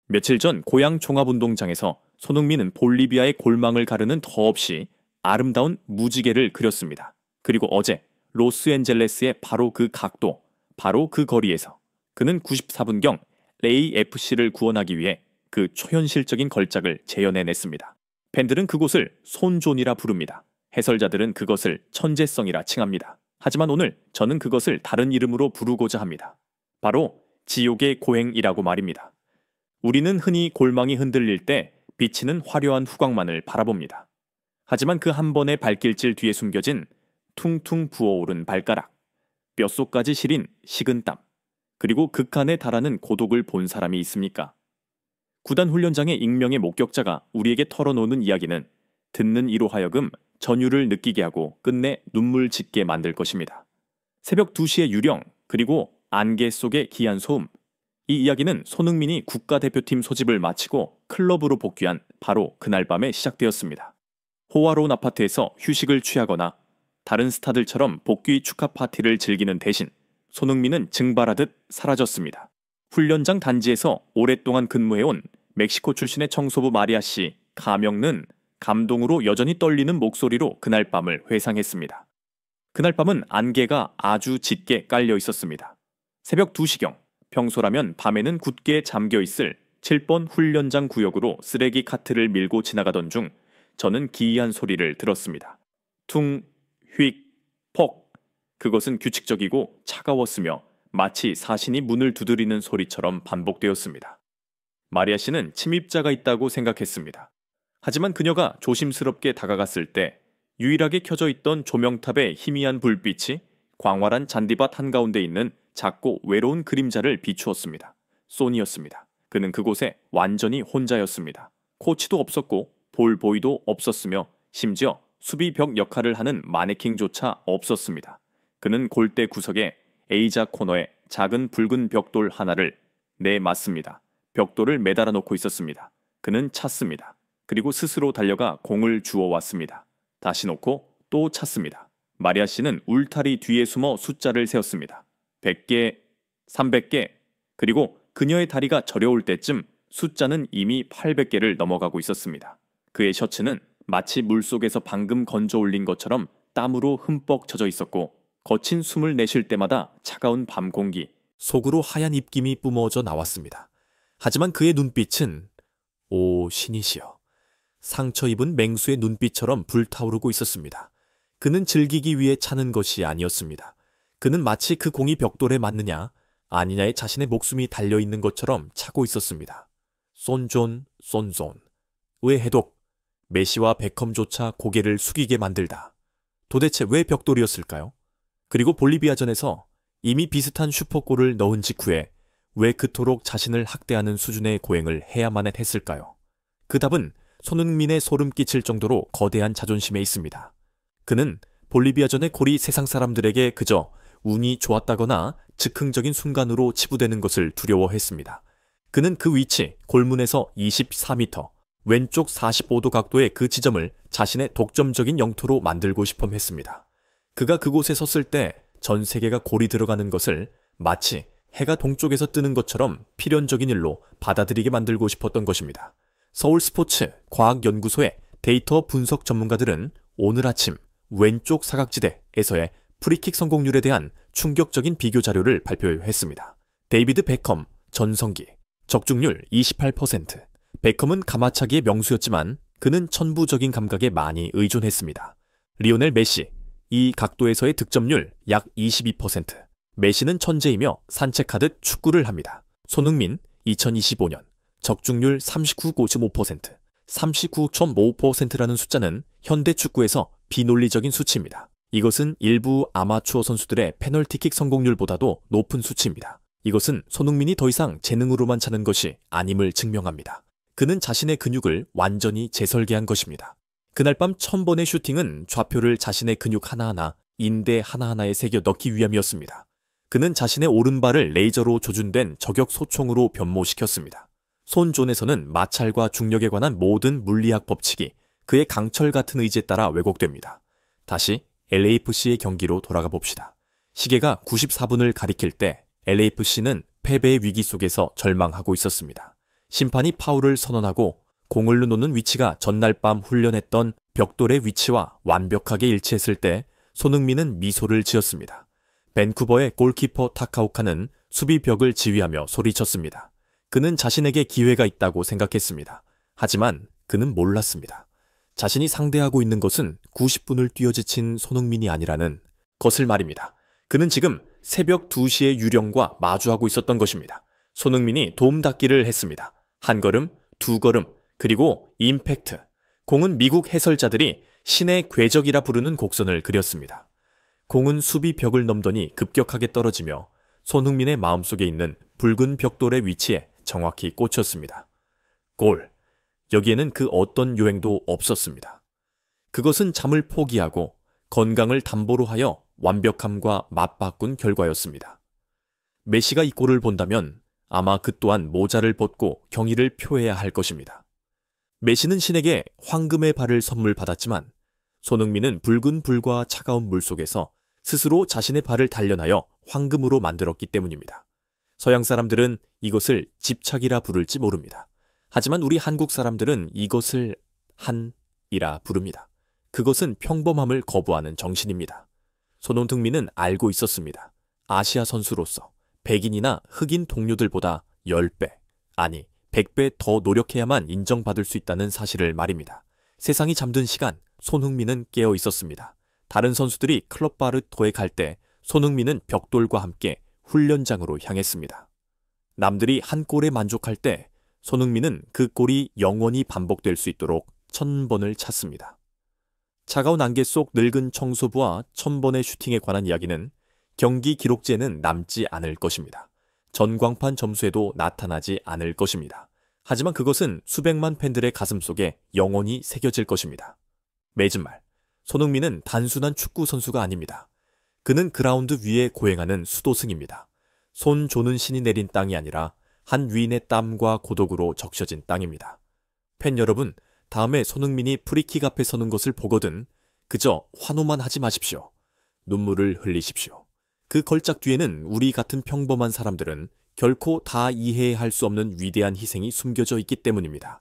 며칠 전 고향 종합운동장에서 손흥민은 볼리비아의 골망을 가르는 더없이 아름다운 무지개를 그렸습니다. 그리고 어제 로스앤젤레스의 바로 그 각도, 바로 그 거리에서 그는 94분경 AFC를 구원하기 위해 그 초현실적인 걸작을 재현해냈습니다. 팬들은 그곳을 손존이라 부릅니다. 해설자들은 그것을 천재성이라 칭합니다. 하지만 오늘 저는 그것을 다른 이름으로 부르고자 합니다. 바로 지옥의 고행이라고 말입니다. 우리는 흔히 골망이 흔들릴 때 비치는 화려한 후광만을 바라봅니다. 하지만 그 한 번의 발길질 뒤에 숨겨진 퉁퉁 부어오른 발가락, 뼛속까지 시린 식은땀, 그리고 극한에 달하는 고독을 본 사람이 있습니까? 구단 훈련장의 익명의 목격자가 우리에게 털어놓는 이야기는 듣는 이로 하여금 전율을 느끼게 하고 끝내 눈물 짓게 만들 것입니다. 새벽 2시의 유령, 그리고 안개 속의 기이한 소음. 이 이야기는 손흥민이 국가대표팀 소집을 마치고 클럽으로 복귀한 바로 그날 밤에 시작되었습니다. 호화로운 아파트에서 휴식을 취하거나 다른 스타들처럼 복귀 축하 파티를 즐기는 대신 손흥민은 증발하듯 사라졌습니다. 훈련장 단지에서 오랫동안 근무해온 멕시코 출신의 청소부 마리아 씨 가명는 감동으로 여전히 떨리는 목소리로 그날 밤을 회상했습니다. 그날 밤은 안개가 아주 짙게 깔려 있었습니다. 새벽 2시경, 평소라면 밤에는 굳게 잠겨있을 7번 훈련장 구역으로 쓰레기 카트를 밀고 지나가던 중 저는 기이한 소리를 들었습니다. 퉁, 휙, 폭. 그것은 규칙적이고 차가웠으며 마치 사신이 문을 두드리는 소리처럼 반복되었습니다. 마리아 씨는 침입자가 있다고 생각했습니다. 하지만 그녀가 조심스럽게 다가갔을 때 유일하게 켜져 있던 조명탑의 희미한 불빛이 광활한 잔디밭 한가운데 있는 작고 외로운 그림자를 비추었습니다. 소니였습니다. 그는 그곳에 완전히 혼자였습니다. 코치도 없었고 볼보이도 없었으며 심지어 수비벽 역할을 하는 마네킹조차 없었습니다. 그는 골대 구석에 A자 코너에 작은 붉은 벽돌 하나를 맞습니다. 벽돌을 매달아 놓고 있었습니다. 그는 찼습니다. 그리고 스스로 달려가 공을 주워왔습니다. 다시 놓고 또 찼습니다. 마리아 씨는 울타리 뒤에 숨어 숫자를 세었습니다. 100개, 300개, 그리고 그녀의 다리가 저려올 때쯤 숫자는 이미 800개를 넘어가고 있었습니다. 그의 셔츠는 마치 물속에서 방금 건져 올린 것처럼 땀으로 흠뻑 젖어 있었고 거친 숨을 내쉴 때마다 차가운 밤 공기, 속으로 하얀 입김이 뿜어져 나왔습니다. 하지만 그의 눈빛은 오 신이시여, 상처 입은 맹수의 눈빛처럼 불타오르고 있었습니다. 그는 즐기기 위해 차는 것이 아니었습니다. 그는 마치 그 공이 벽돌에 맞느냐 아니냐에 자신의 목숨이 달려있는 것처럼 차고 있었습니다. 손존, 손존. 왜 해독? 메시와 베컴조차 고개를 숙이게 만들다. 도대체 왜 벽돌이었을까요? 그리고 볼리비아전에서 이미 비슷한 슈퍼골을 넣은 직후에 왜 그토록 자신을 학대하는 수준의 고행을 해야만 했을까요? 그 답은 손흥민의 소름 끼칠 정도로 거대한 자존심에 있습니다. 그는 볼리비아전의 골이 세상 사람들에게 그저 운이 좋았다거나 즉흥적인 순간으로 치부되는 것을 두려워했습니다. 그는 그 위치, 골문에서 24m, 왼쪽 45도 각도의 그 지점을 자신의 독점적인 영토로 만들고 싶어 했습니다. 그가 그곳에 섰을 때 전 세계가 골이 들어가는 것을 마치 해가 동쪽에서 뜨는 것처럼 필연적인 일로 받아들이게 만들고 싶었던 것입니다. 서울스포츠 과학연구소의 데이터 분석 전문가들은 오늘 아침 왼쪽 사각지대에서의 프리킥 성공률에 대한 충격적인 비교 자료를 발표했습니다. 데이비드 베컴, 전성기, 적중률 28%. 베컴은 가마차기의 명수였지만 그는 천부적인 감각에 많이 의존했습니다. 리오넬 메시, 이 각도에서의 득점률 약 22%. 메시는 천재이며 산책하듯 축구를 합니다. 손흥민, 2025년, 적중률 39.5%. 39.5%라는 숫자는 현대 축구에서 비논리적인 수치입니다. 이것은 일부 아마추어 선수들의 페널티킥 성공률보다도 높은 수치입니다. 이것은 손흥민이 더 이상 재능으로만 차는 것이 아님을 증명합니다. 그는 자신의 근육을 완전히 재설계한 것입니다. 그날 밤 1000번의 슈팅은 좌표를 자신의 근육 하나하나, 인대 하나하나에 새겨 넣기 위함이었습니다. 그는 자신의 오른발을 레이저로 조준된 저격 소총으로 변모시켰습니다. 손존에서는 마찰과 중력에 관한 모든 물리학 법칙이 그의 강철 같은 의지에 따라 왜곡됩니다. 다시 LAFC의 경기로 돌아가 봅시다. 시계가 94분을 가리킬 때 LAFC는 패배의 위기 속에서 절망하고 있었습니다. 심판이 파울을 선언하고 공을 놓는 위치가 전날 밤 훈련했던 벽돌의 위치와 완벽하게 일치했을 때 손흥민은 미소를 지었습니다. 밴쿠버의 골키퍼 타카오카는 수비벽을 지휘하며 소리쳤습니다. 그는 자신에게 기회가 있다고 생각했습니다. 하지만 그는 몰랐습니다. 자신이 상대하고 있는 것은 90분을 뛰어지친 손흥민이 아니라는 것을 말입니다. 그는 지금 새벽 2시의 유령과 마주하고 있었던 것입니다. 손흥민이 도움닫기를 했습니다. 한 걸음, 두 걸음, 그리고 임팩트. 공은 미국 해설자들이 신의 궤적이라 부르는 곡선을 그렸습니다. 공은 수비 벽을 넘더니 급격하게 떨어지며 손흥민의 마음속에 있는 붉은 벽돌의 위치에 정확히 꽂혔습니다. 골. 여기에는 그 어떤 요행도 없었습니다. 그것은 잠을 포기하고 건강을 담보로 하여 완벽함과 맞바꾼 결과였습니다. 메시가 이 골을 본다면 아마 그 또한 모자를 벗고 경의를 표해야 할 것입니다. 메시는 신에게 황금의 발을 선물 받았지만 손흥민은 붉은 불과 차가운 물 속에서 스스로 자신의 발을 단련하여 황금으로 만들었기 때문입니다. 서양 사람들은 이것을 집착이라 부를지 모릅니다. 하지만 우리 한국 사람들은 이것을 한이라 부릅니다. 그것은 평범함을 거부하는 정신입니다. 손흥민은 알고 있었습니다. 아시아 선수로서 백인이나 흑인 동료들보다 10배, 아니 100배 더 노력해야만 인정받을 수 있다는 사실을 말입니다. 세상이 잠든 시간, 손흥민은 깨어 있었습니다. 다른 선수들이 클럽바르토에 갈 때 손흥민은 벽돌과 함께 훈련장으로 향했습니다. 남들이 한 골에 만족할 때 손흥민은 그 골이 영원히 반복될 수 있도록 1000번을 찼습니다. 차가운 안개 속 늙은 청소부와 1000번의 슈팅에 관한 이야기는 경기 기록지에는 남지 않을 것입니다. 전광판 점수에도 나타나지 않을 것입니다. 하지만 그것은 수백만 팬들의 가슴 속에 영원히 새겨질 것입니다. 맺은 말, 손흥민은 단순한 축구 선수가 아닙니다. 그는 그라운드 위에 고행하는 수도승입니다. 손 조는 신이 내린 땅이 아니라 한 위인의 땀과 고독으로 적셔진 땅입니다. 팬 여러분, 다음에 손흥민이 프리킥 앞에 서는 것을 보거든 그저 환호만 하지 마십시오. 눈물을 흘리십시오. 그 걸작 뒤에는 우리 같은 평범한 사람들은 결코 다 이해할 수 없는 위대한 희생이 숨겨져 있기 때문입니다.